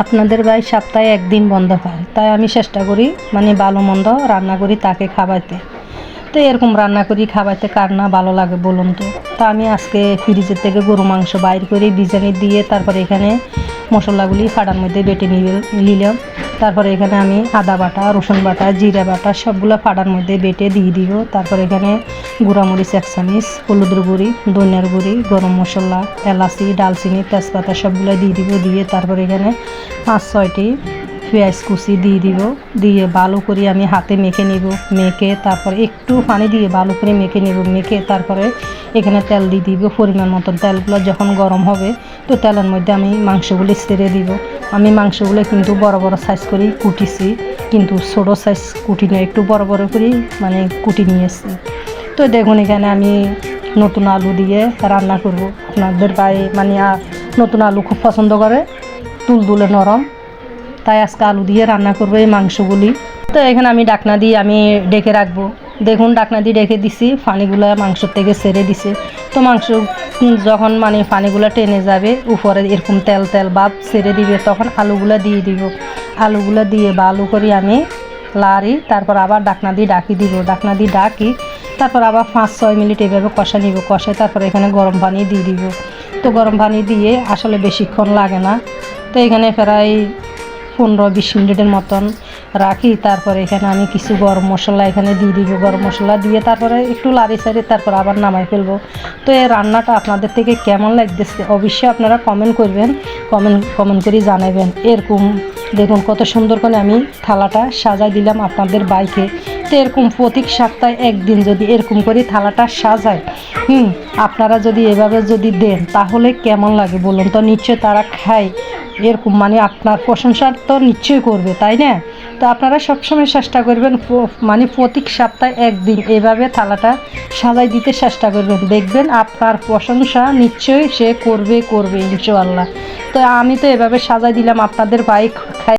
আপনাদের ভাই সপ্তাহে একদিন বন্ধ পায়, তাই আমি চেষ্টা করি মানে ভালো মন্দ রান্না করি তাকে খাওয়াইতে। তো এরকম রান্না করি খাওয়াইতে কার না ভালো লাগে বলুন তো। তা আমি আজকে ফ্রিজের থেকে গরু মাংস বাইর করে বিজানি দিয়ে তারপরে এখানে মশলাগুলি ফাড়ার মধ্যে বেটে নিলাম। তারপরে এখানে আমি আদা বাটা, রসুন বাটা, জিরা বাটা সবগুলো ফাড়ার মধ্যে বেটে দিয়ে দিব। তারপরে এখানে গুঁড়ামরিচ 1 চামচ, হলুদের গুঁড়ি, ধনিয়ার গুঁড়ি, গরম মশলা, এলাচি, ডালচিনি, তেজপাতা সবগুলো দিয়ে দিব। দিয়ে তারপরে এখানে 5-6টি পেঁয়াজ কুচি দিয়ে দিব। দিয়ে ভালো করে আমি হাতে মেখে নিব। মেখে তারপরে একটু পানি দিয়ে ভালো করে মেখে নেব। মেখে তারপরে এখানে তেল দিয়ে দিব পরিমাণ মতন। তেলগুলো যখন গরম হবে তো তেলের মধ্যে আমি মাংসগুলি ছেড়ে দিব। আমি মাংসগুলো কিন্তু বড় বড় সাইজ করেই কুটিছি, কিন্তু ছোটো সাইজ কুটি নয়, একটু বড় বড় করেই মানে কুটি নিয়েছি। তো দেখুন এখানে আমি নতুন আলু দিয়ে রান্না করব। আপনাদের ভাই মানে নতুন আলু খুব পছন্দ করে, তুলতুলে নরম, তাই আজকে আলু দিয়ে রান্না করবো এই মাংসগুলি। তো এখানে আমি ডাকনা দিয়ে আমি ডেকে রাখবো। দেখুন ডাকনা দিয়ে ডেকে দিছি, পানিগুলো মাংসর থেকে ছেড়ে দিছে। তো মাংস যখন মানে পানিগুলো টেনে যাবে উপরে এরকম তেল তেল ভাব ছেড়ে দিবে, তখন আলুগুলো দিয়ে দিব। আলুগুলো দিয়ে ভালো করে আমি লাড়ি, তারপর আবার ডাকনা দিয়ে ডাকি দিব। ডাকনা দিয়ে ডাকি তারপর আবার 5-6 মিনিট এভাবে কষা নিব। কষায় তারপর এখানে গরম পানি দিয়ে দিব। তো গরম পানি দিয়ে আসলে বেশিক্ষণ লাগে না। তো এখানে প্রায় 15-20 মিনিটের মতন রাখি। তারপরে এখানে আমি কিছু গরম মশলা এখানে দিয়ে দিব। গরম মশলা দিয়ে তারপরে একটু লাড়ি সারি তারপর আবার নামাই ফেলবো। তো এই রান্নাটা আপনাদের থেকে কেমন লাগতেছে অবশ্যই আপনারা কমেন্ট করবেন, কমেন্ট করে জানাবেন। এরকম দেখুন কত সুন্দর করে আমি থালাটা সাজাই দিলাম আপনাদের বাইকে। তো এরকম প্রত্যেক সপ্তাহে একদিন যদি এরকম করে থালাটা সাজায়, আপনারা যদি এভাবে যদি দেন তাহলে কেমন লাগে বলুন তো। নিশ্চয় তারা খায় এরকম, মানে আপনার প্রশংসা তো নিশ্চয়ই করবে, তাই না? তো আপনারা সবসময় চেষ্টা করবেন মানে প্রত্যেক সপ্তাহে একদিন এভাবে থালাটা সাজাই দিতে চেষ্টা করবেন। দেখবেন আপনার প্রশংসা নিশ্চয়ই সে করবে ইনশাআল্লাহ। তো আমি তো এভাবে সাজাই দিলাম, আপনাদের ভাই